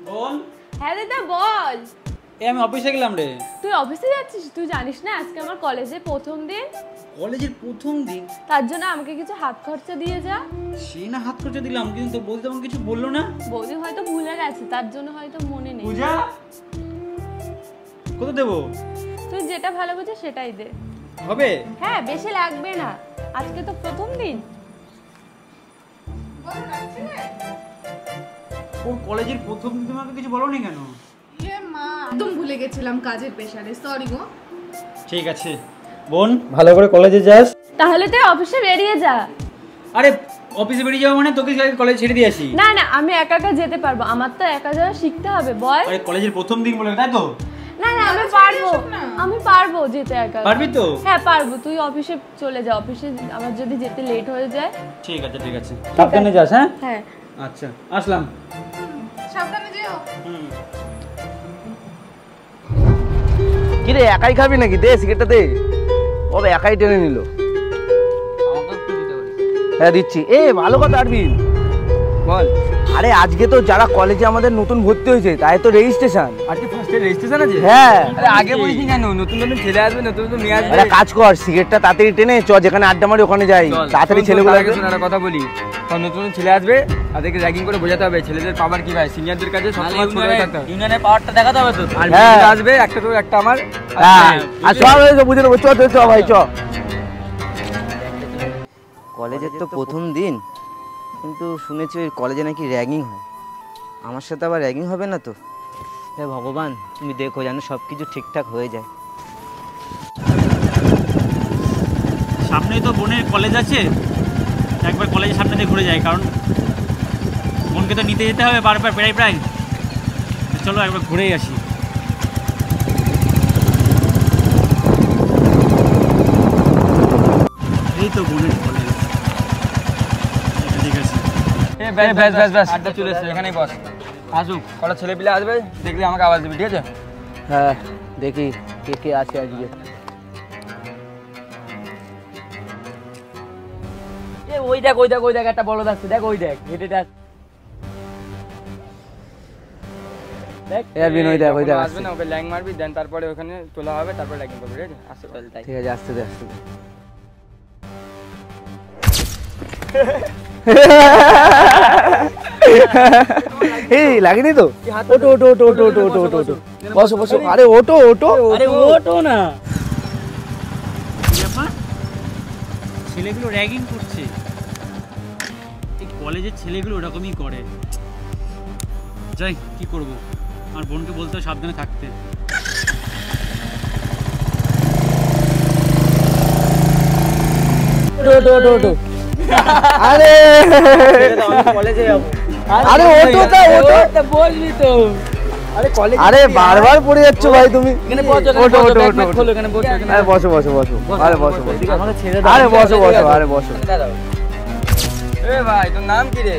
বোন। হ্যাঁ দাদা বল। আমি অফিসে গেলাম রে। তুই অফিসে যাচ্ছিস? তুই জানিস না আজকে আমার কলেজের প্রথম দিন। কলেজের প্রথম দিন? তার জন্য আমাকে কিছু হাত খরচা দিয়ে যা। সে না হাত খরচা দিলাম, কিন্তু তো বৌদি তখন কিছু বললো না। বৌদি হয়তো ভুলে গেছে, তার জন্য হয়তো মনে নেই। পূজা, কত দেবো? তুই যেটা ভালো বুঝিস সেটাই দে। হবে? হ্যাঁ, বেশি লাগবে না, আজকে তো প্রথম দিন। ওর কলেজের প্রথম দিন তোমাকে কিছু বলোনি কেন? একদম ভুলে গেছিলাম কাজের প্রেসারে, সরি গো। ঠিক আছে বোন, ভালো করে কলেজে যাস। তাহলে তুই অফিসে বেরিয়ে যা। আরে অফিসে বেরিয়ে যাবো মানে তোকে কলেজ ছেড়ে দিয়ে আসি? না না, আমি একা একা যেতে পারবো, আমার তো একা যাওয়া শিখতে হবে। বল। আরে কলেজের প্রথম দিন বলে, তাই তো? না না, আমি পারবো, আমি পারবো যেতে একা। পারবি তো? হ্যাঁ পারবো, তুই অফিসে চলে যা। অফিসে আমার যদি যেতে লেট হয়ে যায়। ঠিক আছে ঠিক আছে, সাবধানে যাস। হ্যাঁ হ্যাঁ আচ্ছা, আসলাম। সাবধানে যেও। কি রে, একাই খাবি নাকি? দে সিগারেটটা দে। ও একাই টেনে নিল। হ্যাঁ দিচ্ছি। এ ভালো কথা আরবিন বল। আরে আজকে তো যারা কলেজে আমাদের নতুন ভর্তি হয়েছে তাই তো রেজিস্ট্রেশন। আজকে ফার্স্ট ইয়ার রেজিস্ট্রেশন আছে? হ্যাঁ। আরে আগে বলিসনি কেন? নতুন নতুন ছেলে আসবে, নতুন নতুন মেয়ে আসবে। আরে কাজ কর, সিগারেটটা তাড়াতাড়ি টেনে চ, যেখানে আড্ডা মারি ওখানে যাই। তাড়াতাড়ি ছেলেগুলো আগে শোন, একটা কথা বলি। সব নতুন নতুন ছেলে আসবে, তাদেরকে র্যাগিং করে বোঝাতে হবে ছেলেদের পাওয়ার কি ভাই। সিনিয়রদের কাছে সবসময় ছোট হয়ে থাকতে হবে। ইউনিয়নের পাওয়ারটা দেখাতে হবে তো। আর মেয়েরা আসবে, একটা তো একটা আমার। হ্যাঁ, আর সব বুঝে নেবো। চ চ ভাই চ। কলেজের তো প্রথম দিন, কিন্তু শুনেছি ওই কলেজে নাকি র্যাগিং হয়। আমার সাথে আবার র্যাগিং হবে না তো? হে ভগবান, তুমি দেখো যেন সব কিছু ঠিকঠাক হয়ে যায়। সামনেই তো বোনের কলেজ আছে, একবার কলেজের সামনে দিয়ে ঘুরে যাই, কারণ বোনকে তো নিতে যেতে হবে বারবার প্রায়। চলো একবার ঘুরেই আসি। এই তো বোনের কলেজ। ঠিক আছে, ব্যাস আড্ডা চলে এসছে, এখানেই বস। আসুক, কটা ছেলে পিলে আসবে, দেখলে আমাকে আওয়াজ দিবি, ঠিক আছে? হ্যাঁ দেখি কে কে আছে আজকে। ওই দেখ একটা বড় আসছে, দেখ ওই দেখ হেঁটে দেখ। আসবে না, ওকে ল্যাং মারবি, দেন তারপরে ওখানে তোলা হবে, তারপরে র্যাগিং করবি, ঠিক আছে? আসতে চল তাই। ঠিক আছে, আসতে দে আসতে দে। এই লাগেনি তো? ওটো ওটো ওটো ওটো ওটো ওটো ওটো ওটো বসো বসো। আরে ওটো ওটো, আরে ওটো না। ছেলেগুলো র্যাগিং করছে, এই কলেজের ছেলেগুলো ওরকমই করে। যাই, কি করব, আমার বোনকে বলতে হবে সাবধানে থাকতে। ওটো ওটো ওটো। আরে কলেজে যাবো। আরে ওটো তা ওটো বলবি তো। আরে কলেজ, আরে বারবার পড়ে যাচ্ছ ভাই তুমি। এখানে বসো, ওটো ওটো ওটো খোলো, এখানে বসো। আরে বসো বসো বসো। আরে বসো বসো। আমাকে ছেড়ে দাও। আরে বসো বসো। আরে বসো। এ ভাই, তোর নাম কি রে?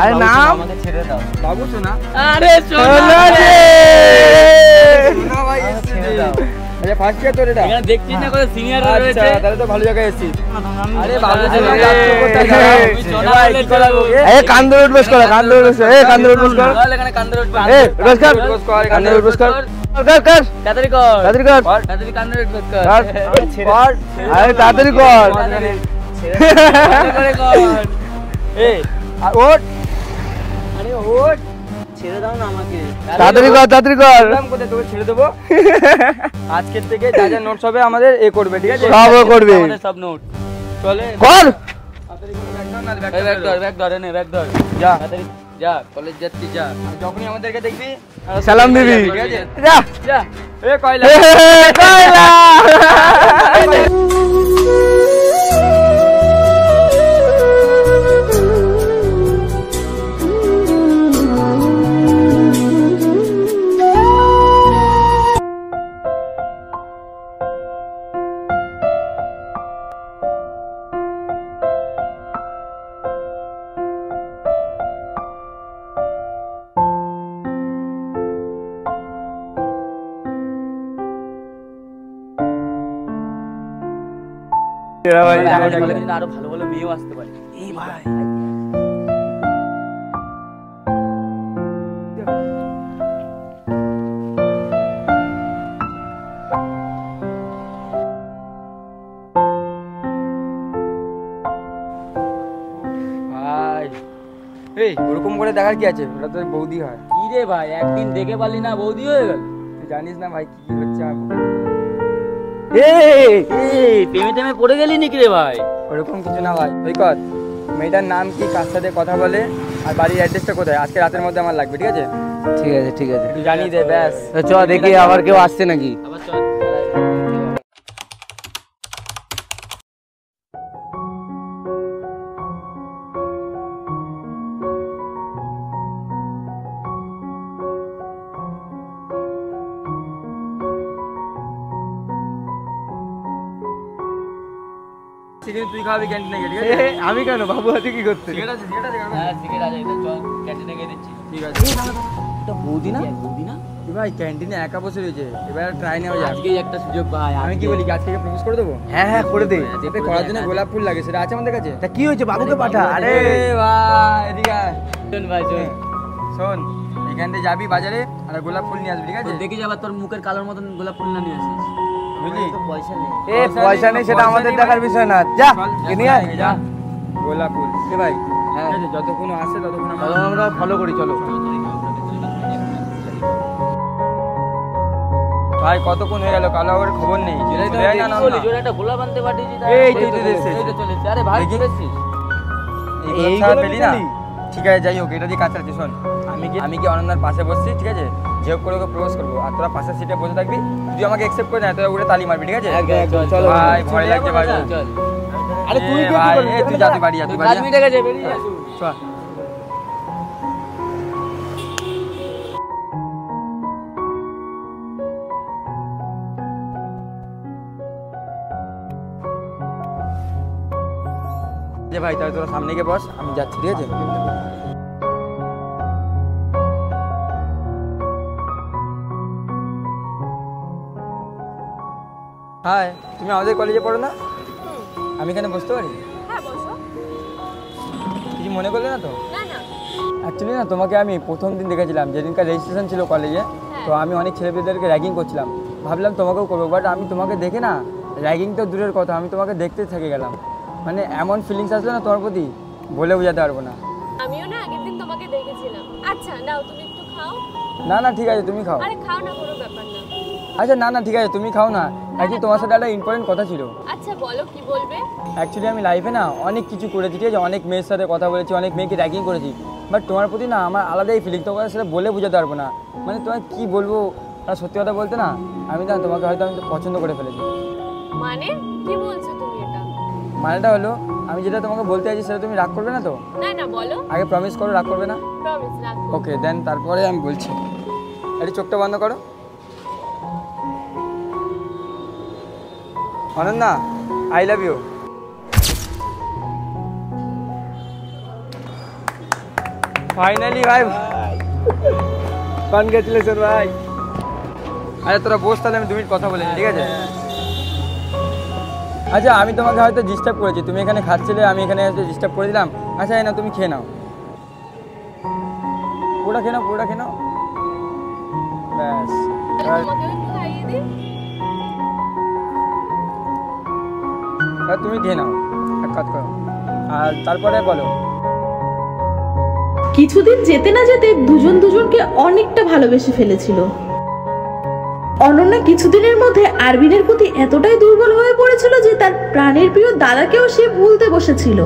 আরে নাম? আমাকে ছেড়ে দাও। বাবু সোনা? আরে সোনা রে। সোনা ভাই, ছেড়ে দাও। আচ্ছা ফার্স্ট ইয়ার তোর এটা? এখানে দেখছিস না কত সিনিয়র রয়েছে। আচ্ছা তাহলে তো ভালো জায়গায় এসেছিস। আরে বাবু সোনা যাচ্ছ কোথায়? আমি সোনা বলে চলাবো। এ কান ধরে উঠবস কর, কান ধরে উঠবস। এ কান ধরে উঠবস কর। চল এখানে কান ধরে উঠবস। এ উঠবস কর, কান ধরে উঠবস কর। কর কর তাড়াতাড়ি কর, তাড়াতাড়ি কর। তাড়াতাড়ি কান ধরে উঠবস কর। কর। আরে তাড়াতাড়ি কর। করে কর। এ ওঠ। আরে ওঠ, ছেড়ে দাও না আমাকে। তাড়াতাড়ি কর, তাড়াতাড়ি কর। বললাম কোথায় তোকে ছেড়ে দেবো। আজকের থেকে যা যা নোটস হবে আমাদের এ করবে, ঠিক আছে? সব ও করবে। আমাদের সব নোট চলে কর। ব্যাগ ধর এনে, ব্যাগ ধর। যা তাড়াতাড়ি যা, কলেজ যাচ্ছি যা। আর যখনই আমাদেরকে দেখবি সালাম দিবি, ঠিক আছে? যা যা। এ কয়লা, এ কয়লা। আরো ভালো ভালো মেয়েও আসতে পারে। এই ভাই ভাই এই ওরকম করে দেখার কি আছে, ওটা তো বৌদি হয়। কি রে ভাই, একদিন দেখে পারলি না বৌদি হয়ে গেল? তুই জানিস না ভাই কি কি হচ্ছে আমার বুকে। প্রেমে টেমে পড়ে গেলি নাকি রে ভাই? ওরকম কিছু না ভাই। সৈকত, মেয়েটার নাম কি, কার সাথে কথা বলে, আর বাড়ির অ্যাড্রেসটা কোথায়, আজকে রাতের মধ্যে আমার লাগবে, ঠিক আছে? ঠিক আছে ঠিক আছে, তুই জানিয়ে দে ব্যাস। চ দেখি আবার কেউ আসছে নাকি। আবার চল। তুই খাবি ক্যান্টিনে গিয়ে, ঠিক আছে? আমি কেন, বাবু আছে কি করতে? ঠিক আছে, ঠিক আছে, হ্যাঁ ঠিক আছে, চল ক্যান্টিনে গিয়ে দিচ্ছি। ঠিক আছে। এটা বৌদি না? বৌদি না? তুই ভাই ক্যান্টিনে একা বসে রয়েছে, এবার ট্রাই নেওয়া যাক। আজকেই একটা সুযোগ ভাই। আমি কি বলি, আজকে প্রপোজ করে দেবো? হ্যাঁ হ্যাঁ করে দে। এতে করার জন্য গোলাপ ফুল লাগে, সেটা আছে আমাদের কাছে। তা কি হয়েছে, বাবুকে পাঠা। আরে ভাই এদিকে আয়। চল ভাই চল। শোন, এখান থেকে যাবি বাজারে আর গোলাপ ফুল নিয়ে আসবি, ঠিক আছে? দেখি যাবার তোর মুখের কালোর মতন গোলাপ ফুল না নিয়ে আসিস। বুঝলি? পয়সা নেই। পয়সা নেই সেটা আমাদের দেখার বিষয় না, যা নিয়ে আয়। যা গোলাপ ফুল। এ ভাই হ্যাঁ, যতক্ষণ আসে ততক্ষণ আমরা ফলো করি, চলো। ভাই কতক্ষণ হয়ে গেল, কালো আবার খবর নেই। একটা গোলাপ আনতে পাঠিয়েছি। এই তুই তো দেখছিস। এই তো চলেছে। আরে ভাই দেখি। চলেছিস। এই গোলাপ পেলি না? ঠিক আছে যাই হোক, এটা দিয়ে কাজ চাচ্ছি। শোন, আমি কি অনন্যার পাশে বসছি, ঠিক আছে? যে হোক করে ওকে প্রপোজ করবো, আর তোরা পাশের সিটে বসে থাকবি। তুই আমাকে অ্যাকসেপ্ট করে না, তোরা উড়ে তালি মারবি, ঠিক আছে? চলো ভাই ভয় লাগছে ভাই। চল। আরে তুই ভাই, তুই যা, তুই বাড়ি যা, তুই বাড়ি 5 যা। মিনিট গেছে, বেরিয়ে আসুন। চল। যে ভাই তাহলে তোরা সামনে গিয়ে বস, আমি যাচ্ছি, ঠিক আছে? হাই, তুমি আমাদের কলেজে পড়ো না? আমি এখানে বসতে পারি? হ্যাঁ বসো। কিছু মনে করলে না তো? না না। অ্যাকচুয়ালি না, তোমাকে আমি প্রথম দিন দেখেছিলাম, যেদিনকার রেজিস্ট্রেশন ছিল কলেজে। তো আমি অনেক ছেলেপেলেদেরকে র্যাগিং করছিলাম, ভাবলাম তোমাকেও করবো। বাট আমি তোমাকে দেখে না, র্যাগিং তো দূরের কথা, আমি তোমাকে দেখতে থেকে গেলাম। মানে এমন ফিলিংস আসলো না তোমার প্রতি, বলে বোঝাতে পারবো না। আমিও না আগের দিন তোমাকে দেখেছিলাম। আচ্ছা নাও তুমি একটু খাও। না না ঠিক আছে, তুমি খাও। আরে খাও না, কোনো ব্যাপার না। আচ্ছা না না ঠিক আছে, তুমি খাও না। অ্যাকচুয়ালি তোমার সাথে একটা ইম্পর্টেন্ট কথা ছিল। আচ্ছা বলো কি বলবে? অ্যাকচুয়ালি আমি লাইফে না অনেক কিছু করেছি, ঠিক আছে? অনেক মেয়ের সাথে কথা বলেছি, অনেক মেয়েকে র্যাগিং করেছি। বাট তোমার প্রতি না আমার আলাদাই ফিলিং, তোমার সাথে বলে বোঝাতে পারবো না। মানে তোমার কি বলবো, আর সত্যি কথা বলতে না, আমি না তোমাকে হয়তো আমি পছন্দ করে ফেলেছি। মানে কি বলছো তুমি এটা? মানেটা হলো, আমি যেটা তোমাকে বলতে চাইছি সেটা তুমি রাগ করবে না তো? না না বলো। আগে প্রমিস করো রাগ করবে না। প্রমিস রাখো। ওকে দেন, তারপরে আমি বলছি। একটু চোখটা বন্ধ করো। Ananya, I love you. Finally ভাই, কনগ্রাচুলেশন ভাই। আরে তোরা বস, তাহলে আমি 2 মিনিট কথা বলে নিই, ঠিক আছে? আচ্ছা আমি তোমাকে হয়তো ডিস্টার্ব করেছি, তুমি এখানে খাচ্ছিলে, আমি এখানে হয়তো ডিস্টার্ব করে দিলাম। আচ্ছা এই না, তুমি খেয়ে নাও, পুরোটা খেয়ে নাও, পুরোটা খেয়ে নাও, ব্যাস। তোমাকে একটু খাইয়ে দিই। তুমি খেয়ে নাও, এক কাজ করো, আর তারপরে বলো। কিছুদিন যেতে না যেতে দুজন দুজনকে অনেকটা ভালোবেসে ফেলেছিল। অনন্যা কিছুদিনের মধ্যে আরবিনের প্রতি এতটাই দুর্বল হয়ে পড়েছিল যে তার প্রাণের প্রিয় দাদাকেও সে ভুলতে বসেছিল।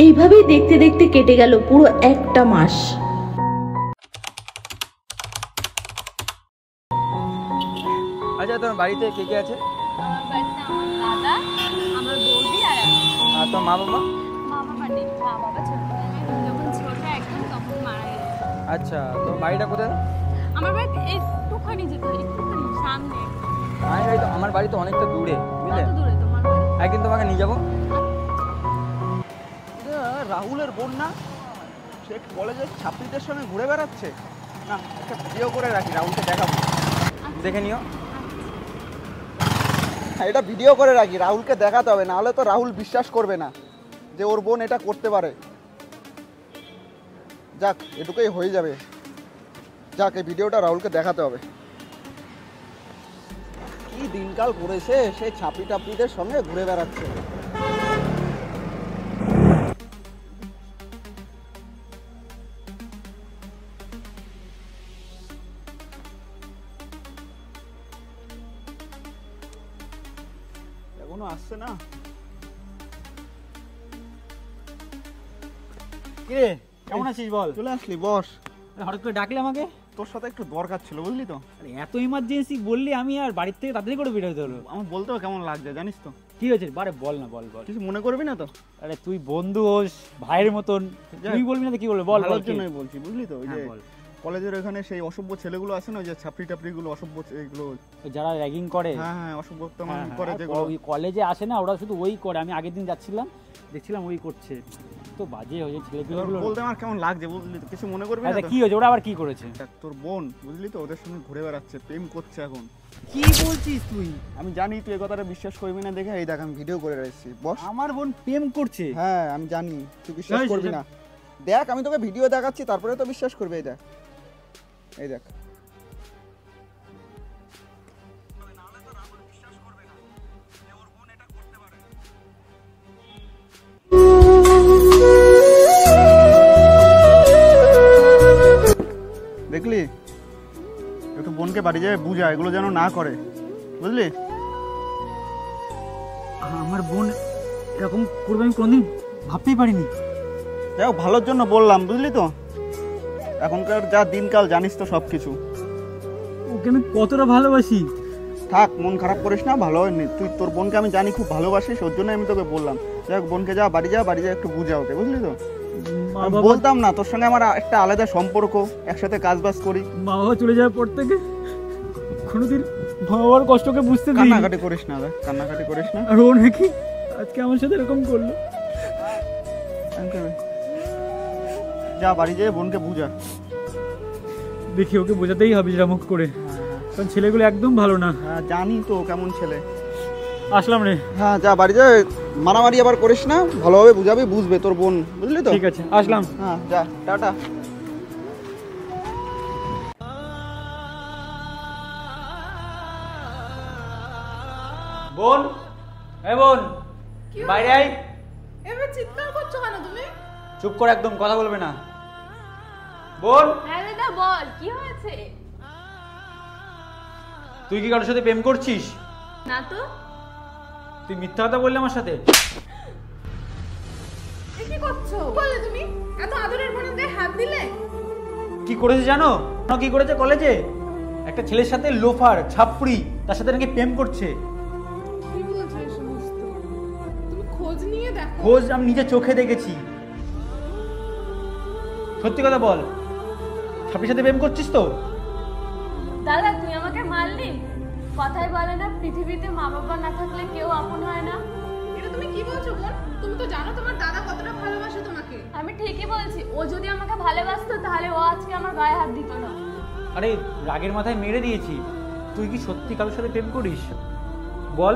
এইভাবেই দেখতে দেখতে কেটে গেল পুরো 1টা মাস। আচ্ছা তোমার বাড়িতে কে কে আছে? আমার বাড়িতে আমার দাদা, আমার বৌদি আর আমি। আর তোমার মা বাবা? মা বাবা নেই, মা বাবা ছোটবেলায় যখন ছোট একদম তখন মারা গেছে। আচ্ছা তোমার বাড়িটা কোথায়? আমার বাড়িতে একটুখানি যেতে হয়, একটুখানি সামনে। আমার বাড়ি তো অনেকটা দূরে, বুঝলে? কত দূরে তোমার বাড়ি? একদিন তোমাকে নিয়ে যাবো। রাহুলের বোন না, সে কলেজের ছাত্রীদের সঙ্গে ঘুরে বেড়াচ্ছে না। একটা ভিডিও করে রাখি, রাহুলকে দেখাবো, দেখে নিও। এটা ভিডিও করে রাখি, রাহুলকে দেখাতে হবে, নাহলে তো রাহুল বিশ্বাস করবে না। যে ওর বোন এটা করতে পারে। যাক, এটুকুই হয়ে যাবে। যাক, এই ভিডিওটা রাহুলকে দেখাতে হবে। কি দিনকাল করেছে, সেই ছাপড়ি টাপড়িদের সঙ্গে ঘুরে বেড়াচ্ছে। এখনো আসছে না। কিরে কেমন আছিস বল? চলে আসলি, বস। হঠাৎ করে ডাকলে আমাকে? তোর সাথে একটু দরকার ছিল, বুঝলি তো। আরে এত ইমার্জেন্সি বললি, আমি আর বাড়ির থেকে তাড়াতাড়ি করে বেরোতে হলো। আমার বলতেও কেমন লাগছে জানিস তো। কি হয়েছে? বারে বল না, বল বল। কিছু মনে করবি না তো? আরে তুই বন্ধু হোস, ভাইয়ের মতন, তুই বলবি না তো কি বলবো? বল। ভালোর জন্যই বলছি, বুঝলি তো। ওই যে বল। কলেজের ওখানে সেই অসভ্য ছেলেগুলো আছে না, ওই যে ছাপড়ি টাপড়ি গুলো, অসভ্য এগুলো, যারা র্যাগিং করে। হ্যাঁ হ্যাঁ, অসভ্য হ্যাঁ, করে যেগুলো। ওই কলেজে আসে না, ওরা শুধু ওই করে। আমি আগের দিন যাচ্ছিলাম, দেখছিলাম ওই করছে। তো বাজে হয়েছে ছেলেগুলো। বলতে আমার কেমন লাগছে, বুঝলি তো। কিছু মনে করবি না তো? কি হয়েছে? ওরা আবার কি করেছে? তোর বোন, বুঝলি তো, ওদের সঙ্গে ঘুরে বেড়াচ্ছে, প্রেম করছে এখন। কি বলছিস তুই? আমি জানি তুই এই কথাটা বিশ্বাস করবি না দেখে এই দেখ আমি ভিডিও করে রেখেছি। বস, আমার বোন প্রেম করছে? হ্যাঁ আমি জানি, তুই বিশ্বাস করবি না। দেখ, আমি তোকে ভিডিও দেখাচ্ছি, তারপরে তো বিশ্বাস করবি। এই দেখ, এই দেখ। দেখলি, একটু বোনকে বাড়ি যাবে বুঝা, এগুলো যেন না করে, বুঝলি। আমার বোন এরকম করবে আমি কোনোদিন ভাবতেই পারিনি। যাই হোক, ভালোর জন্য বললাম, বুঝলি তো। এখনকার যা দিনকাল জানিস তো সব কিছু। ওকে আমি কতটা ভালোবাসি। থাক, মন খারাপ করিস না, ভালো হয়নি। তুই তোর বোনকে আমি জানি খুব ভালোবাসিস, ওর জন্য আমি তোকে বললাম। যাই হোক, বোনকে যা, বাড়ি যা একটু বুঝা ওকে, বুঝলি তো। আমি বলতাম না তোর সঙ্গে আমার একটা আলাদা সম্পর্ক, একসাথে কাজ বাজ করি। মা বাবা চলে যাওয়ার পর থেকে কোনোদিন মা বাবার কষ্টকে বুঝতে দিই। কান্নাকাটি করিস না, দেখ, কান্নাকাটি করিস না। আর ও নাকি আজকে আমার সাথে এরকম করলো। যা, বাড়ি যেয়ে বোনকে বুঝা। দেখি, ওকে বোঝাতেই হবে যেরকম করে, কারণ ছেলেগুলো একদম ভালো না। হ্যাঁ জানি তো কেমন ছেলে। আসলাম রে। হ্যাঁ যা, বাড়ি যা, মারামারি আবার করিস না, ভালোভাবে বুঝাবি, বুঝবে তোর বোন, বুঝলি তো। ঠিক আছে, আসলাম। হ্যাঁ যা, টাটা। বোন, এই বোন, বাইরে আই। এবার চিৎকার করছো কেন তুমি? চুপ করে, একদম কথা বলবে না। বোন, হ্যাঁ দাদা বল, কি হয়েছে? তুই কি কারোর সাথে প্রেম করছিস? না তো। তুই মিথ্যা কথা বললি আমার সাথে। এ কি করছো? বললে তুমি এত আদরের বোনের গায়ে হাত দিলে? কি করেছে জানো? কি করেছে? কলেজে একটা ছেলের সাথে লোফার ছাপড়ি, তার সাথে নাকি প্রেম করছে। কি বলছো এই সমস্ত? তুমি খোঁজ নিয়ে দেখো। খোঁজ আমি নিজে চোখে দেখেছি। সত্যি কথা বল, ছাপড়ির সাথে প্রেম করছিস তো? দাদা তুই আমাকে মারলি? কথাই বলে না, পৃথিবীতে মা বাবা না থাকলে কেউ আপন হয় না। এটা তুমি কি বলছো বোন? তুমি তো জানো তোমার দাদা কতটা ভালোবাসে তোমাকে। আমি ঠিকই বলছি, ও যদি আমাকে ভালোবাসতো তাহলে ও আজকে আমার গায়ে হাত দিত না। আরে রাগের মাথায় মেরে দিয়েছি। তুই কি সত্যি কারোর সাথে প্রেম করিস? বল,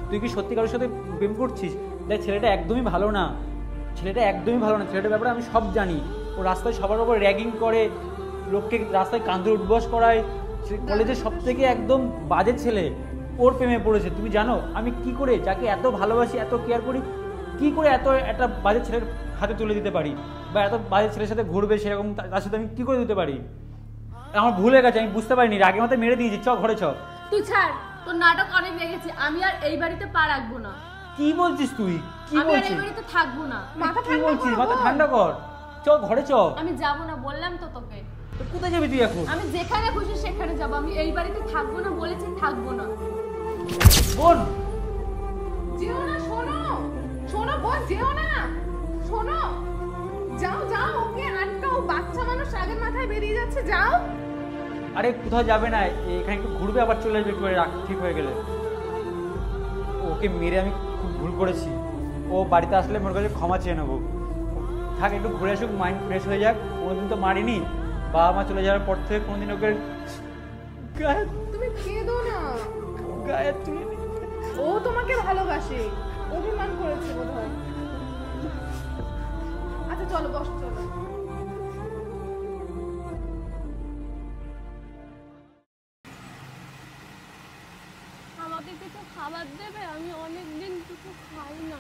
তুই কি সত্যি কারোর সাথে প্রেম করছিস? দেখ, ছেলেটা একদমই ভালো না, ছেলেটা একদমই ভালো না। ছেলেটার ব্যাপারে আমি সব জানি। ও রাস্তায় সবার উপর র্যাগিং করে, লোককে রাস্তায় কাঁধে উঠবস করায়। কলেজের সব থেকে একদম বাজে ছেলে, ওর প্রেমে পড়েছে। তুমি জানো আমি কি করে, যাকে এত ভালোবাসি, এত কেয়ার করি, কি করে এত একটা বাজে ছেলের হাতে তুলে দিতে পারি, বা এত বাজে ছেলের সাথে ঘুরবে সেরকম তার সাথে আমি কি করে দিতে পারি? আমার ভুল হয়ে গেছে, আমি বুঝতে পারিনি, রাগের মাথায় মেরে দিয়েছি। চ ঘরে চ। তুই ছাড়, তোর নাটক অনেক দেখেছি। আমি আর এই বাড়িতে পা রাখবো না। কি বলছিস তুই? কি আমি আর এই বলছিস? বাড়িতে থাকবো না। মাথা কি ঠান্ডা বলছিস? করো, মাথা বোন। ঠান্ডা কর, চ ঘরে চ। আমি যাবো না, বললাম তো তোকে। তো কোথায় যাবি তুই এখন? আমি যেখানে খুশি সেখানে যাবো। আমি এই বাড়িতে থাকবো না বলেছি, থাকবো না। বোন, যেও না, শোনো শোনো বোন, যেও না, শোনো। যাও যাও, ওকে আটকাও, বাচ্চা মানুষ আগের মাথায় বেরিয়ে যাচ্ছে, যাও। আরে কোথাও যাবে না, এখানে একটু ঘুরবে, আবার চলে আসবে একটু রাগ ঠিক হয়ে গেলে। ওকে মেরে আমি খুব ভুল করেছি। ও বাড়িতে আসলে মোর কাছে ক্ষমা চেয়ে নেবো। থাক, একটু ঘুরে আসুক, মাইন্ড ফ্রেশ হয়ে যাক। কোনোদিন তো মারিনি, বাবা মা চলে যাওয়ার পর থেকে কোনোদিন ওকে গায়ে তুমি কেঁদো না। গায়ে তুলে ও তোমাকে ভালোবাসে, অভিমান করেছে বোধহয়। চলো বস চলো। আমাকে কিছু খাবার দেবে? আমি অনেক দিন কিছু খাই না।